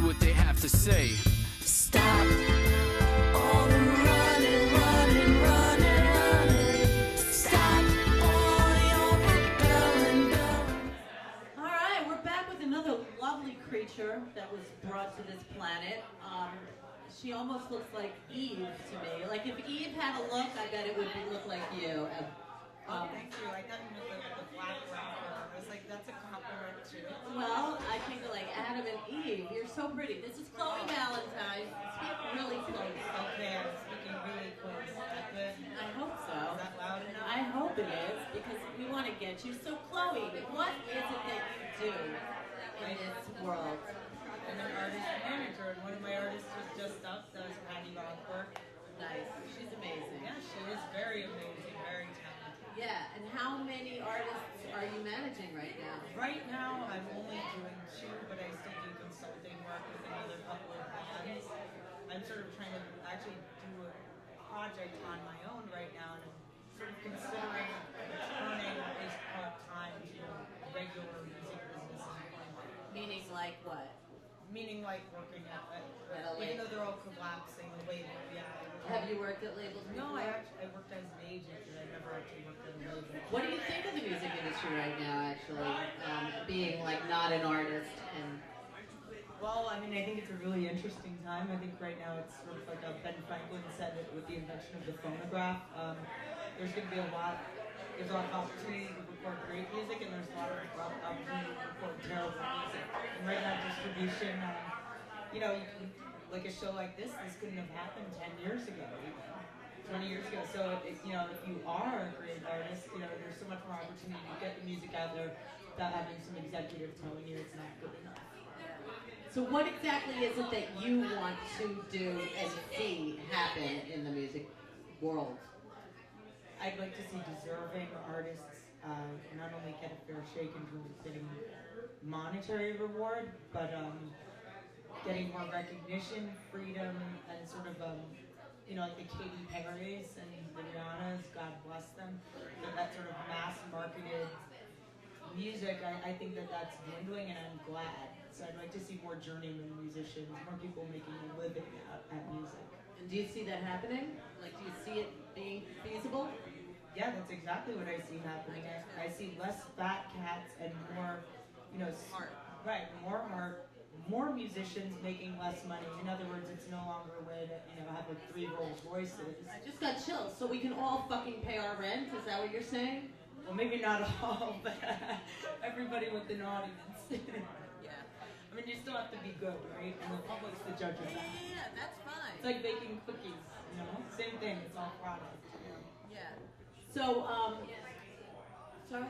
what they have to say. Stop all the running, running, running, running. Stop all your rebelling, rebelling. All right, we're back with another lovely creature that was brought to this planet. She almost looks like Eve to me. Like if Eve had a look, I bet it would look like you. Thank you. I thought you meant the black rapper. I was like, that's a compliment too. Well, I think like Adam and Eve. You're so pretty. This is Chloe-Valentine. Speak really close. Okay, I'm speaking really close. Is that good? I hope so. Is that loud enough? I hope it is, because we want to get you. So Chloe, what is it that you do in this world? I'm an artist manager, and one of my artists was just up. That was Patty Rothberg. Nice. She's amazing. Yeah, she is very amazing, very talented. Yeah, and how many artists are you managing right now? Right now, I'm only doing 2, but I still do consulting work with another couple of bands. I'm sort of trying to actually do a project on my own right now, and I'm sort of considering returning at least part-time to regular music business employment. Meaning like what? Meaning like working at a label. even though they're all collapsing, a label, yeah. Have you worked at labels before? No, I worked as an agent, but I never actually worked at a label. What do you think of the music industry right now, actually, being like not an artist? And Well, I mean, I think it's a really interesting time. I think right now it's sort of like Ben Franklin said it with the invention of the phonograph. There's going to be there's a lot of opportunity to record great music, and there's a lot of opportunity to record terrible music. And right now, distribution, like a show like this couldn't have happened 10 years ago, even 20 years ago. So, if you are a great artist, there's so much more opportunity to get the music out there without having some executive telling you it's not good enough. so what exactly is it that you want to do and see happen in the music world? I'd like to see deserving artists not only get a fair shake in terms of getting monetary reward, but getting more recognition, freedom, and sort of, like the Katy Perrys and the Rihannas, God bless them, that sort of mass-marketed music, I think that's dwindling, and I'm glad. So I'd like to see more journeyman musicians, more people making a living at music. And do you see that happening? Like, do you see it being feasible? Yeah, that's exactly what I see happening. I see less fat cats and more, Heart. Right, more heart, more musicians making less money. In other words, it's no longer a way to, have like 3 Rolls Royces. I just got chills. So we can all fucking pay our rent? Is that what you're saying? Well, maybe not all, but everybody with an audience. Yeah. I mean, you still have to be good, right? And the public's the judge of that. Yeah, that's fine. It's like baking cookies, Same thing, it's all product. Yeah. So, sorry?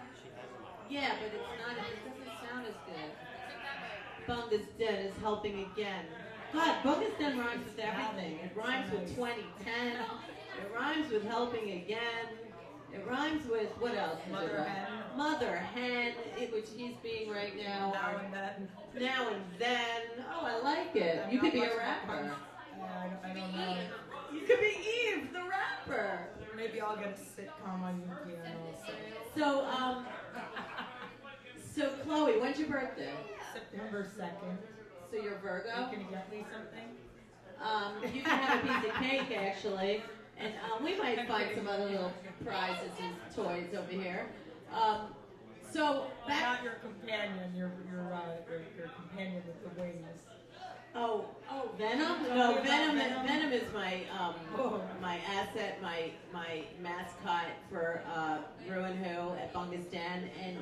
Yeah, but it doesn't sound as good. Bungus Den is helping again. God, Bungus Den rhymes with everything. It rhymes with 2010. It rhymes with helping again. It rhymes with, what else? Mother Hen. Mother Hen, which he's being right now. Now and then. Now and then. Oh, I like it. You could be a rapper. I don't know. You could be Eve, the rapper. Maybe I'll get a sitcom on your piano. So Chloe, when's your birthday? September 2nd. So you're Virgo? Are you going to get me something? You can have a piece of cake, actually. And we might find some other little prizes and toys over here. So back. Not your companion, your companion with the wings. Oh, Venom? No, Venom is my my asset, my mascot for rew-and-who at Bungus Den, and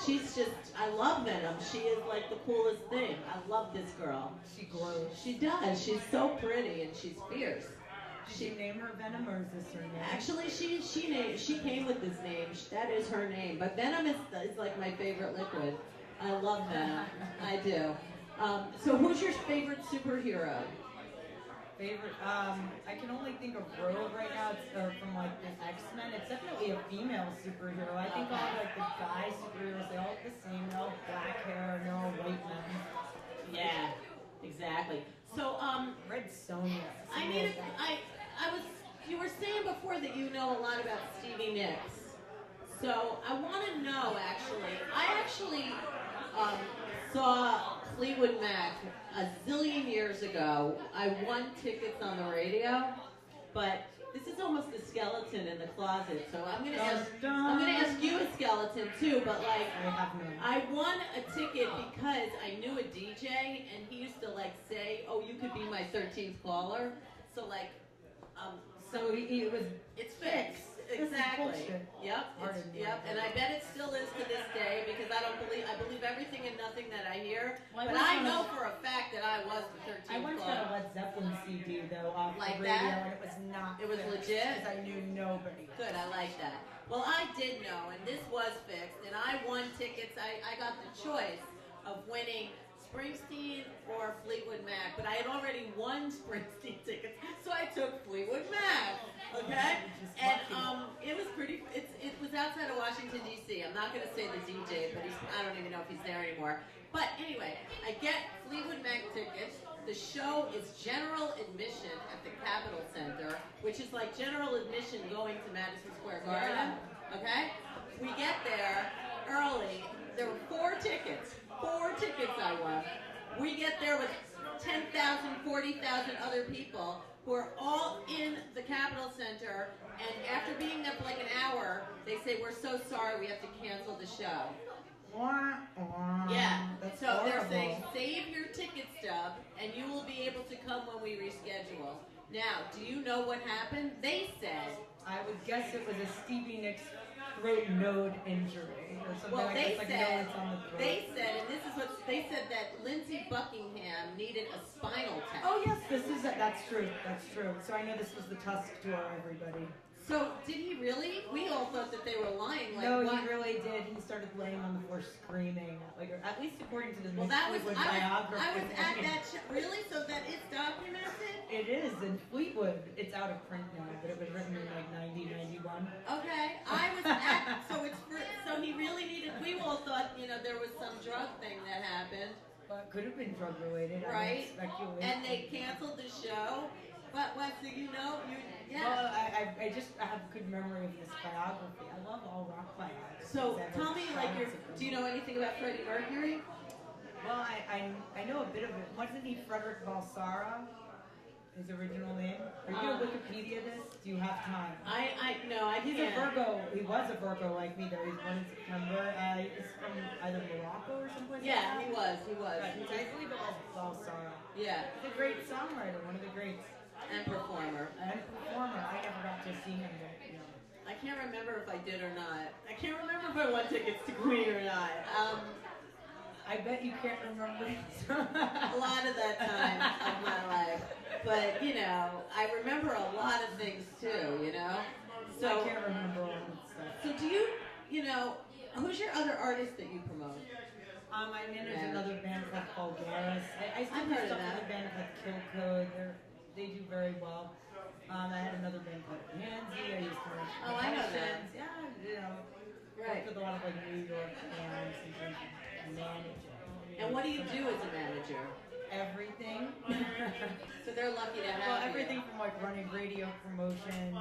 she's just, I love Venom. She is like the coolest thing. I love this girl. She glows. She does. She's so pretty and she's fierce. Did she name her Venom, or is this her name? Actually, she came with this name. That is her name. But Venom is like my favorite liquid. I love Venom. I do. So who's your favorite superhero? Favorite? I can only think of Rogue right now. It's from like the X-Men. It's definitely a female superhero. I think all like the guy superheroes, they all look the same. They're all black hair, they're all white men. Yeah, exactly. So Red Sonja. You were saying before that you know a lot about Stevie Nicks. So I want to know, actually. I actually saw Fleetwood Mac a zillion years ago. I won tickets on the radio, but this is almost a skeleton in the closet. So I'm gonna ask you a skeleton too. But like, I won a ticket because I knew a DJ, and he used to like say, "Oh, you could be my 13th caller." So like, So he was. it's fixed. Exactly. Yep. Yep. And I bet it still is to this day because I believe everything and nothing that I hear. Well, but I know for a fact that I was the 13th I once caller. got a Led Zeppelin CD though off Like the radio, that? and it was not. It was fixed, legit? because I knew nobody. Good, I like that. Well, I did know, and this was fixed, and I won tickets. I got the choice of winning Springsteen or Fleetwood Mac, but I had already won Springsteen tickets, so I took Fleetwood Mac. Okay, and it was pretty. It was outside of Washington D.C. I'm not going to say the DJ, but I don't even know if he's there anymore. But anyway, I get Fleetwood Mac tickets. The show is general admission at the Capitol Center, which is like general admission going to Madison Square Garden. Okay, we get there early. There were 4 tickets. 4 tickets I won. We get there with 10,000, 40,000 other people who are all in the Capitol Center, and after being there for like an hour, they say, "We're so sorry, we have to cancel the show." Yeah. That's So horrible. they're saying, save your ticket stub, and you will be able to come when we reschedule. Now, do you know what happened? They said, I would guess it was a Stevie Nicks throat node injury or something well, like they this, like said, nodes on the throat. they said, and this is what they said, that Lindsey Buckingham needed a spinal tap. Oh yes, that's true. That's true. So I know this was the Tusk tour, everybody. So did he really? We all thought that they were lying. Like, No, what? he really did. He started laying on the floor screaming, like at least according to the Well, Mick that was Fleetwood I biography. was at that show. Really? So that it's documented? It is in Fleetwood. It's out of print now, but it was written in like 1991. Okay, I was at. So he really needed. We all thought there was some drug thing that happened, But could have been drug related. right? Speculation. And they canceled the show. But what? So yeah. Well, I just have good memory of this biography. I love all rock biographies. So I tell read me, like, thousands of them. do you know anything about Freddie Mercury? Well, I know a bit of it. Wasn't he Frederick Balsara? His original name? Are you gonna Wikipedia this? Do you have time? No, I He's a can't. Virgo. He was a Virgo like me though. He's born in September. He's from either Morocco or someplace. Yeah, like he that. was. Right. I believe it was Balsara. Yeah, He's a great songwriter, one of the greats. and performer. And performer. I never got to see him, but you know. I can't remember if I did or not. I can't remember if I won tickets to Queen or not. I bet you can't remember. A lot of that time of my life. But, I remember a lot of things too, So, I can't remember all that stuff. so do you, who's your other artist that you promote? I manage another band called Vulgaris. I still I've do heard of stuff that. with a band called Kill Code. They do very well. I had another band called Pansy. I used to manage Oh, I know that. Yeah, Right. worked with a lot of like New York bands and things. Manage it. And what do you do as a manager? Everything. So they're lucky to have Well, you. everything from like running radio promotions,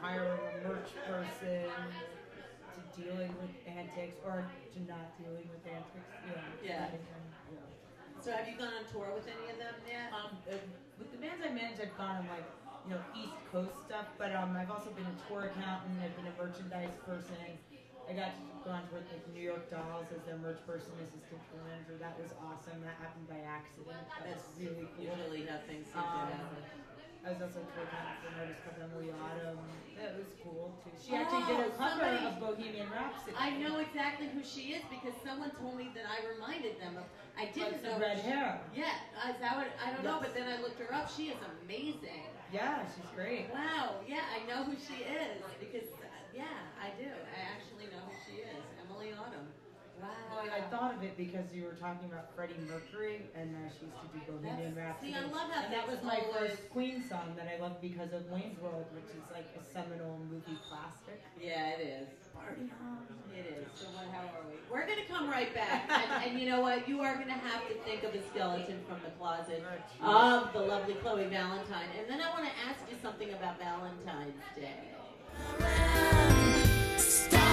hiring a merch person, to dealing with antics or to not dealing with antics. Yeah. Anything, So have you gone on tour with any of them yet? With the bands I manage, I've gone on like East Coast stuff, but I've also been a tour accountant. I've been a merchandise person. I got to go on tour with like New York Dolls as their merch person, assistant tour manager. That was awesome. That happened by accident. That's was really cool. usually how things seem to happen. I was also a tour accountant for an artist called Emily Autumn. That was cool too. She actually did a cover somebody- of Bohemian Rhapsody. I know exactly who she is because someone told me that I reminded them of. I didn't the know. red hair. Yeah, is that what? I don't know, Yes. but then I looked her up. She is amazing. Yeah, she's great. Wow. Yeah, I know who she is because I do. I actually know who she is. Emily Autumn. Wow. Well, I thought of it because you were talking about Freddie Mercury, and she used to do Bohemian Rhapsody. See, I love how and that was things my always- first Queen song that I loved because of Wayne's World, which is like a seminal movie classic. Yeah, it is. Party on. It is. So how are we? We're gonna come right back, and you know what? You are gonna have to think of a skeleton from the closet of the lovely Chloe Valentine, and then I want to ask you something about Valentine's Day.